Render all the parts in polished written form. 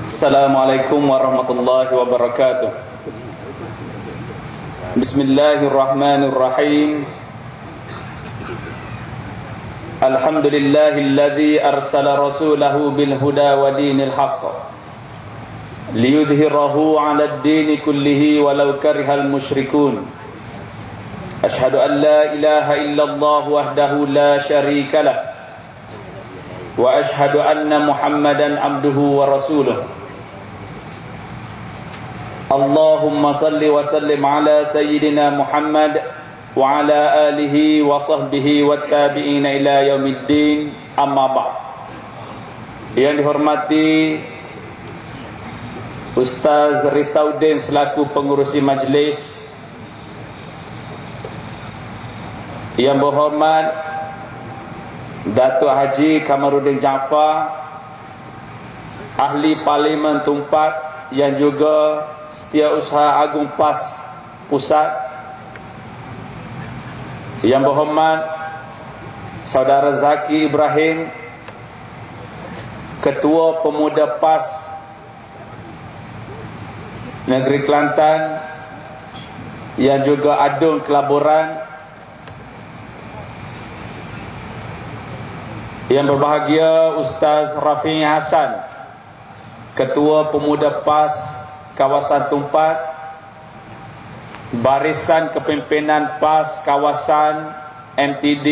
Assalamualaikum warahmatullahi wabarakatuh. Bismillahirrahmanirrahim. Alhamdulillahilladzi arsala rasulahu bil huda wa dinil haqq liyudhhirahu 'alad dini kullihi walau karihal musyrikun. Ashhadu an la ilaha illallah wahdahu la syarika lah wa ashhadu anna Muhammadan abduhu wa rasuluh. Allahumma salli wa sallim ala sayyidina Muhammad wa ala alihi wa sahbihi wa tabi'ina ila yaumiddin, amma ba'd. Yang dihormati Ustaz Rifauddin selaku pengurusi majlis, yang berhormat Datuk Haji Kamaruddin Jaafar, Ahli Parlimen Tumpak yang juga Setiausaha Agung PAS Pusat, yang berhormat Saudara Zaki Ibrahim, Ketua Pemuda PAS Negeri Kelantan, yang juga Adun Kelaburan, yang berbahagia Ustaz Rafi Hassan, Ketua Pemuda PAS Kawasan Tumpak, Barisan Kepimpinan PAS Kawasan MTD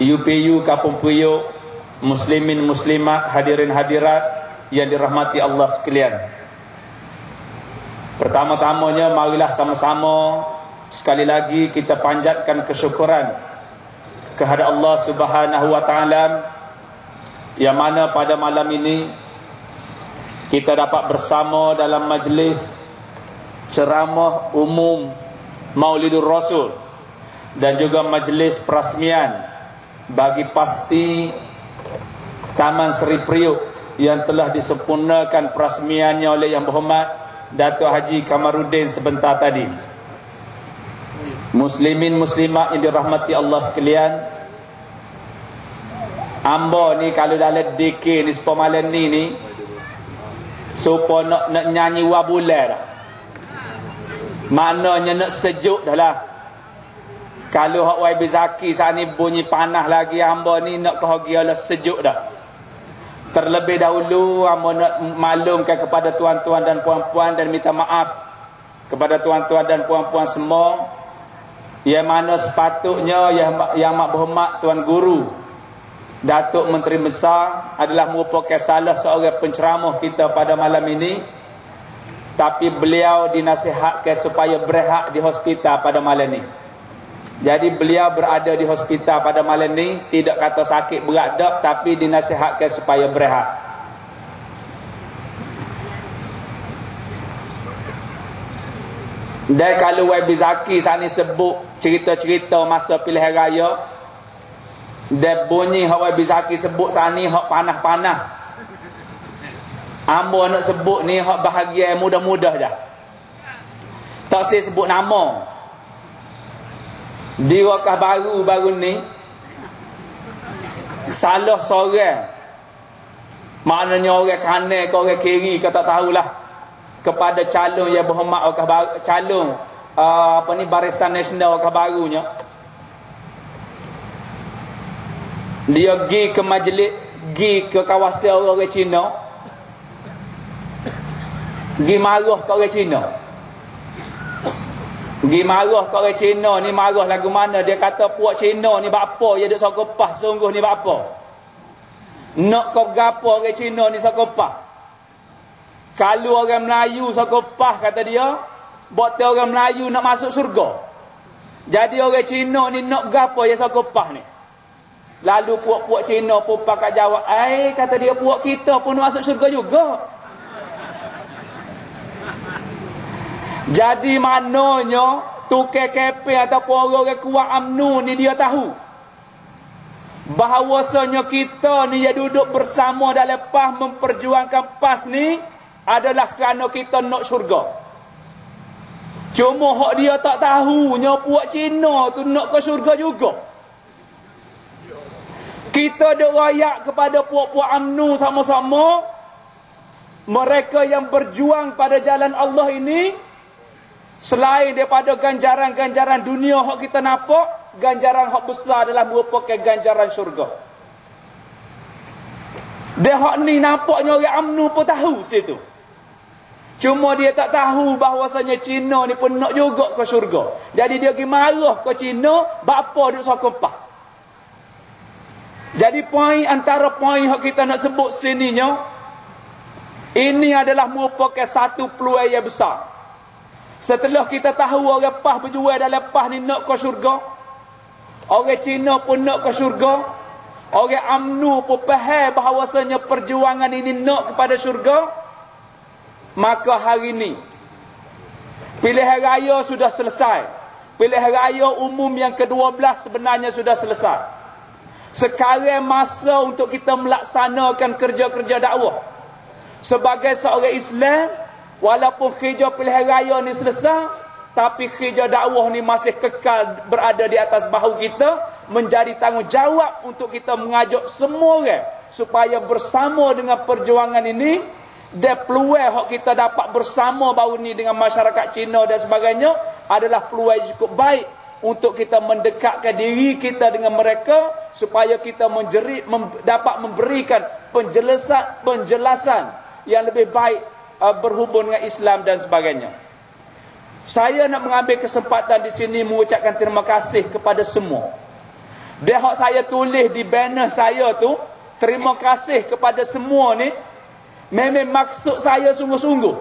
UPU Kampung Puyuk, Muslimin Muslimat, hadirin hadirat yang dirahmati Allah sekalian. Pertama-tamanya marilah sama-sama sekali lagi kita panjatkan kesyukuran kehadrat Allah Subhanahu wa taala, yang mana pada malam ini kita dapat bersama dalam majlis ceramah umum Maulidur Rasul dan juga majlis perasmian bagi pasti Taman Seri Priok yang telah disempurnakan perasmiannya oleh Yang Berhormat Datuk Haji Kamaruddin sebentar tadi. Muslimin muslimat yang dirahmati Allah sekalian, ambo ni kalau dalam DK ni sepemalan ni supaya nak nyanyi wabulan dah. Maknanya nak sejuk dah lah. Kalau hak YB Zaki saat ni bunyi panah lagi, hamba ni nak kehagialah sejuk dah. Terlebih dahulu hamba nak maklumkan kepada tuan-tuan dan puan-puan dan minta maaf kepada tuan-tuan dan puan-puan semua, yang mana sepatutnya yang mak berhormat Tuan Guru Datuk Menteri Besar adalah merupakan salah seorang penceramah kita pada malam ini, tapi beliau dinasihatkan supaya berehat di hospital pada malam ini. Jadi beliau berada di hospital pada malam ini, tidak kata sakit berat dak, tapi dinasihatkan supaya berehat. Dan kalau YB Zaki saat ni sebut cerita-cerita masa pilihan raya, dan bunyi hak YB Zaki sebut saat ni hak panah-panah, ambo nak sebut ni hak bahagia mudah-mudah dah. Tak saya sebut nama. Di wakaf baru ni salah seorang, maknanya orang kanan ke orang kiri ke tak tahulah, kepada calon yang berhormat wakaf baru, calon Barisan Nasional wakaf barunya, dia pergi ke majlis, pergi ke kawasan orang Cina, pergi marah ke orang Cina. Pergi marah ke orang Cina ni, marah lagu mana? Dia kata puak Cina ni buat apa? Dia duk sokopah sungguh ni buat apa? Nak kau gapo orang Cina ni sokopah? Kalau orang Melayu sokopah, kata dia, buat orang Melayu nak masuk syurga. Jadi orang Cina ni nak gapo ya sokopah ni? Lalu puak-puak Cina pun pakai jawab, kata dia, puak kita pun masuk syurga juga. Jadi maknanya tukar keping ataupun orang kuat UMNO ni dia tahu bahawasanya kita ni yang duduk bersama dalam PAS memperjuangkan PAS ni adalah kerana kita nak syurga. Cuma hak dia tak tahunya puak Cina tu nak ke syurga juga. Kita dok rayak kepada puak-puak UMNO sama-sama mereka yang berjuang pada jalan Allah ini, selain daripada ganjaran-ganjaran dunia hak kita nampak, ganjaran hak besar adalah merupakan ganjaran syurga. Dia hak ni nampaknya orang UMNO pun tahu situ. Cuma dia tak tahu bahawasanya Cina ni pun nak juga ke syurga. Jadi dia pergi marah ke Cina, bapa duk sokong pah. Jadi antara poin yang kita nak sebut sininya, ini adalah merupakan satu peluang yang besar. Setelah kita tahu orang pah berjual dalam pah ni nak ke syurga, orang Cina pun nak ke syurga, orang UMNO pun faham bahawasanya perjuangan ini nak kepada syurga, maka hari ini pilihan raya sudah selesai. Pilihan raya umum yang ke-12 sebenarnya sudah selesai. Sekarang masa untuk kita melaksanakan kerja-kerja dakwah. Sebagai seorang Islam, walaupun kerja pilihan raya ni selesai, tapi kerja dakwah ni masih kekal berada di atas bahu kita, menjadi tanggungjawab untuk kita mengajak semua orang supaya bersama dengan perjuangan ini. Dan peluang yang kita dapat bersama baru ni dengan masyarakat Cina dan sebagainya adalah peluang yang cukup baik untuk kita mendekatkan diri kita dengan mereka, supaya kita dapat memberikan penjelasan yang lebih baik berhubung dengan Islam dan sebagainya. Saya nak mengambil kesempatan di sini mengucapkan terima kasih kepada semua. Dan hak saya tulis di banner saya tu, terima kasih kepada semua ni, memang maksud saya sungguh-sungguh.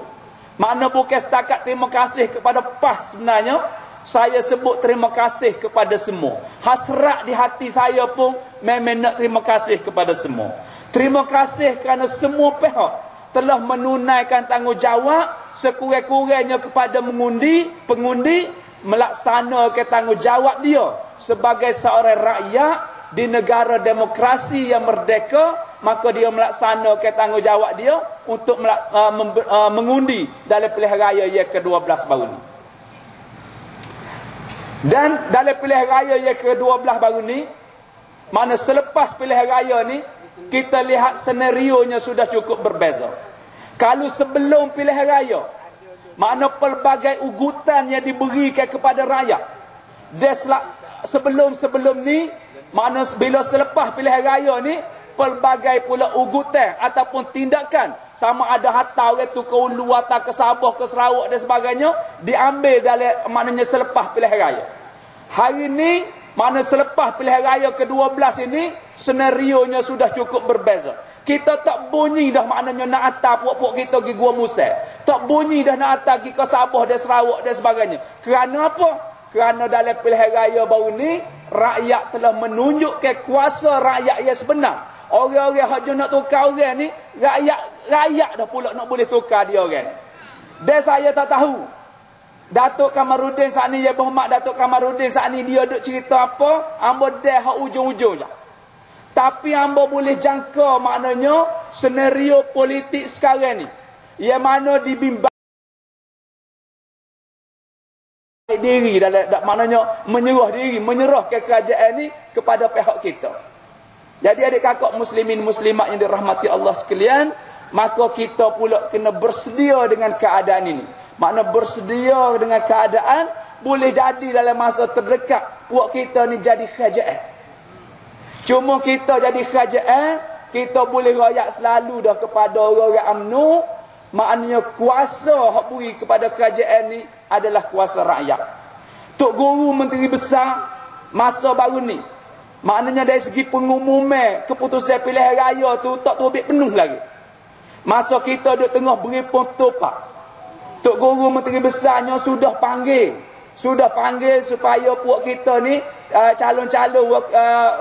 Makna bukan setakat terima kasih kepada PAH sebenarnya, saya sebut terima kasih kepada semua. Hasrat di hati saya pun memang nak terima kasih kepada semua. Terima kasih kerana semua pihak telah menunaikan tanggungjawab sekurang-kurangnya kepada pengundi melaksanakan tanggungjawab dia sebagai seorang rakyat di negara demokrasi yang merdeka. Maka dia melaksanakan tanggungjawab dia untuk mengundi dalam pilihan raya yang ke-12 baru ni. Dan dalam pilihan raya yang ke-12 baru ni, mana selepas pilihan raya ni, kita lihat senarionya sudah cukup berbeza. Kalau sebelum pilihan raya, makna pelbagai ugutan yang diberikan kepada rakyat. Dan sebelum ni, makna bila selepas pilihan raya ni, pelbagai pula ugutan ataupun tindakan, sama ada hantar orang tu ke Ulu, hantar ke Sabah, ke Sarawak dan sebagainya, diambil dalam maknanya selepas pilihan raya. Hari ni, makna selepas pilihan raya ke-12 ini, senarionya sudah cukup berbeza. Kita tak bunyi dah maknanya nak hantar puak-puak kita pergi Gua Musa. Tak bunyi dah nak hantar pergi ke Sabah dan Sarawak dan sebagainya. Kerana apa? Kerana dalam pilihan raya baru ni, rakyat telah menunjukkan kuasa rakyat yang sebenar. Orang-orang yang nak tukar orang ni, rakyat dah pula nak boleh tukar dia orang. Dan saya tak tahu, Datuk Kamarudin saat ni, ya berhormat Datuk Kamarudin saat ni, dia duk cerita apa, hamba dah hak ujung-ujung je. Tapi hamba boleh jangka maknanya senario politik sekarang ni, yang mana dibimbang diri dalam maknanya menyerahkan kerajaan ni kepada pihak kita. Jadi adik kakak muslimin muslimat yang dirahmati Allah sekalian, maka kita pula kena bersedia dengan keadaan ini. Makna bersedia dengan keadaan, boleh jadi dalam masa terdekat puak kita ni jadi kerajaan. Cuma kita jadi kerajaan, kita boleh rakyat selalu dah kepada orang-orang UMNO. Maknanya kuasa hak beri kepada kerajaan ni adalah kuasa rakyat. Tok Guru Menteri Besar masa baru ni, maknanya dari segi pengumuman keputusan pilihan raya tu tak terbit penuh lagi. Masa kita duduk tengah beri pontopak, Tok Guru Menteri Besarnya sudah panggil supaya puak kita ni calon-calon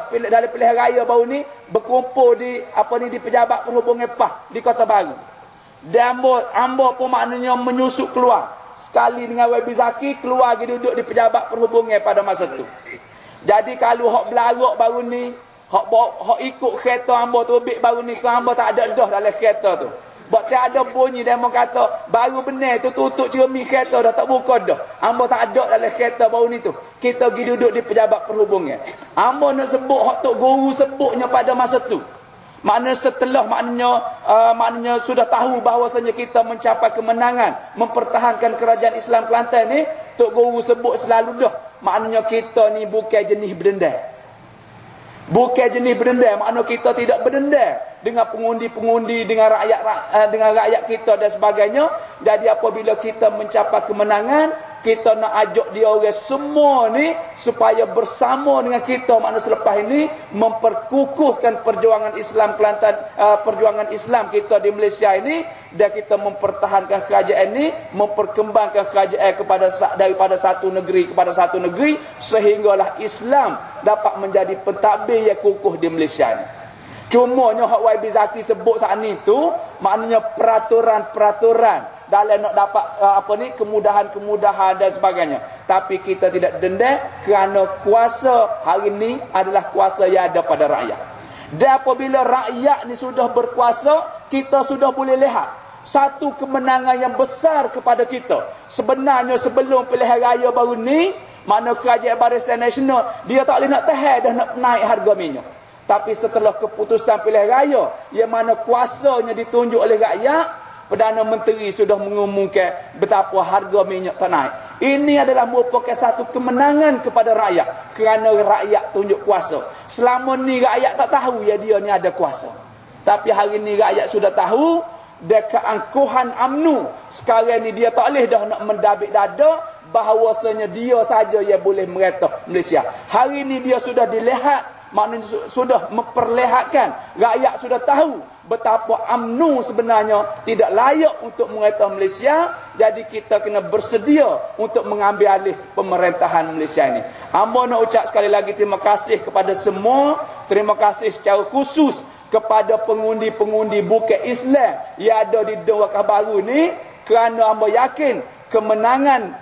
dalam pilihan raya baru ni berkumpul di Pejabat Perhubungan PAH di Kota Baru. Dan hamba pun maknanya menyusup keluar sekali dengan Wabi Zaki, keluar pergi duduk di Pejabat Perhubungan pada masa tu. Jadi kalau hak belarak baru ni, hak ikut kereta hamba terbit baru ni, hamba tak ada dah dalam kereta tu. Sebab tak ada bunyi dan hamba kata baru benar tu tutup cermin kereta dah, tak buka dah. Hamba tak ada dalam kereta baru ni tu. Kita pergi duduk di Pejabat Perhubungan. Hamba nak sebut hak Tok Guru sebutnya pada masa tu. Maknanya setelah maknanya sudah tahu bahawasanya kita mencapai kemenangan, mempertahankan kerajaan Islam Kelantan ni, Tok Guru sebut selalu dah, maknanya kita ni bukan jenis berdendam. Bukan jenis berdendam, maknanya kita tidak berdendam dengan pengundi-pengundi, dengan rakyat kita dan sebagainya. Jadi apabila kita mencapai kemenangan, kita nak ajak dia orang semua ni supaya bersama dengan kita, makna selepas ini memperkukuhkan perjuangan Islam Kelantan, perjuangan Islam kita di Malaysia ini, dan kita mempertahankan kerajaan ini, memperkembangkan kerajaan daripada satu negeri kepada satu negeri, sehinggalah Islam dapat menjadi pentadbir yang kukuh di Malaysia ini. Cumanya hak YB Zaki sebut saat ni tu, maknanya peraturan-peraturan dalam nak dapat kemudahan-kemudahan dan sebagainya. Tapi kita tidak dendam kerana kuasa hari ini adalah kuasa yang ada pada rakyat. Dan apabila rakyat ni sudah berkuasa, kita sudah boleh lihat satu kemenangan yang besar kepada kita. Sebenarnya sebelum pilihan raya baru ni, mana kerajaan Barisan Nasional dia tak boleh nak tahan dah nak naik harga minyak. Tapi setelah keputusan pilihan raya yang mana kuasanya ditunjuk oleh rakyat, Perdana Menteri sudah mengumumkan betapa harga minyak tak naik. Ini adalah merupakan satu kemenangan kepada rakyat, kerana rakyat tunjuk kuasa. Selama ni rakyat tak tahu ya dia ni ada kuasa. Tapi hari ni rakyat sudah tahu, dan keangkuhan UMNO sekarang ni dia tak boleh dah nak mendabik dada bahawasanya dia saja yang boleh meretah Malaysia. Hari ni dia sudah dilihat, maknanya sudah memperlihatkan, rakyat sudah tahu betapa UMNO sebenarnya tidak layak untuk meretah Malaysia. Jadi kita kena bersedia untuk mengambil alih pemerintahan Malaysia ini. Hamba nak ucap sekali lagi terima kasih kepada semua. Terima kasih secara khusus kepada pengundi-pengundi Bukit Islam yang ada di Dun Wakaf Baru ni, kerana hamba yakin kemenangan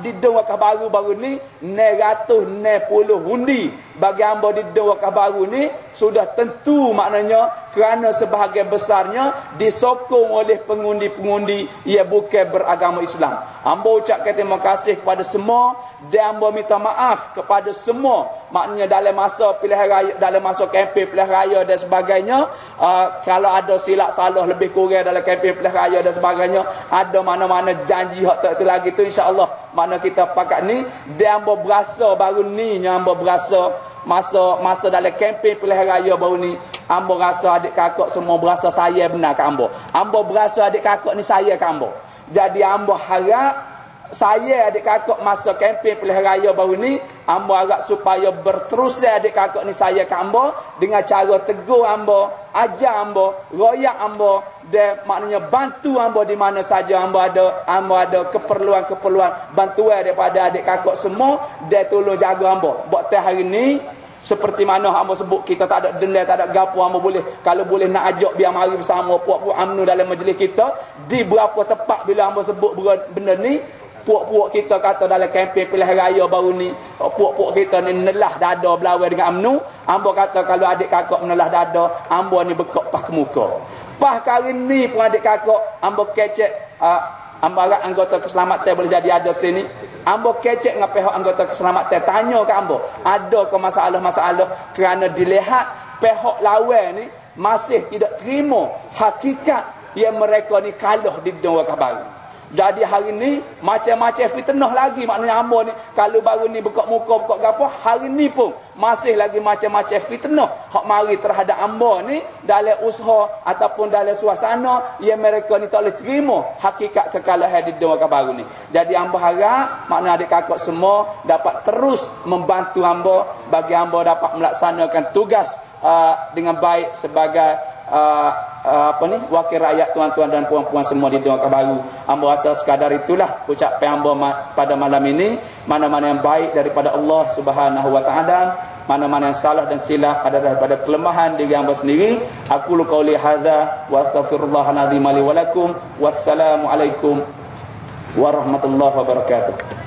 di Dun Wakaf Baru ni 960 undi bagi hamba di Dun Wakaf Baru ni sudah tentu, maknanya kerana sebahagian besarnya disokong oleh pengundi-pengundi yang bukan beragama Islam. Hamba ucapkan terima kasih kepada semua, dan hamba minta maaf kepada semua, maknanya dalam masa pilihan raya, dalam masa kempen pilihan raya dan sebagainya, kalau ada silap salah lebih kurang dalam kempen pilihan raya dan sebagainya, ada mana-mana janji hak tak lagi tu, insya-Allah mana kita pakat ni, dan hamba berasa baru ni hamba berasa masa dalam kempen pilihan raya baru ni, hamba rasa adik kakak semua berasa saya benar kat hamba. Hamba berasa adik kakak ni saya kat hamba. Jadi hamba harap saya adik kakak masa kempen pilihan raya baru ni, hamba harap supaya berterusan adik kakak ni saya kat hamba dengan cara tegur hamba, ajar hamba, royak hamba, dan maknanya bantu hamba di mana saja hamba ada keperluan-keperluan bantuan daripada adik kakak semua, dan tolong jaga hamba. Buat hari ni seperti mana hamba sebut, kita tak ada dendam, tak ada gapo, hamba boleh, kalau boleh nak ajak biar mari bersama puak-puak UMNO dalam majlis kita di berapa tempat. Bila hamba sebut benda ni, puak-puak kita kata dalam kempen pilihan raya baru ni, puak-puak kita ni nelah dada berlawan dengan UMNO. Hamba kata kalau adik kakak menelah dada, hamba ni bekok pas ke muka. Pas kali ni pun adik kakak hamba kecek, hamba harap anggota keselamatan boleh jadi ada sini. Hamba kecek dengan pihak anggota keselamatan, tanya ke hamba, ada ke masalah-masalah, kerana dilihat pihak lawan ni masih tidak terima hakikat yang mereka ni kalah di Dun Wakaf Baru. Jadi hari ni macam-macam fitnah lagi, maknanya hamba ni kalau baru ni bekak muka bekak gapo, hari ni pun masih lagi macam-macam fitnah hak mari terhadap hamba ni dalam usaha ataupun dalam suasana yang mereka ni tak boleh terima hakikat kekalahan di Dun Wakaf Baru ni. Jadi hamba harap makna adik kakak semua dapat terus membantu hamba bagi hamba dapat melaksanakan tugas dengan baik sebagai wakil rakyat, tuan-tuan dan puan-puan semua di Dun Wakaf Baru. Hamba rasa sekadar itulah ucapan hamba pada malam ini. Mana-mana yang baik daripada Allah Subhanahu wa taala, mana-mana yang salah dan silap adalah daripada kelemahan diri hamba sendiri. Aku qauli hadza wa astaghfirullahal azim li wa lakum. Wassalamu alaikum warahmatullahi wabarakatuh.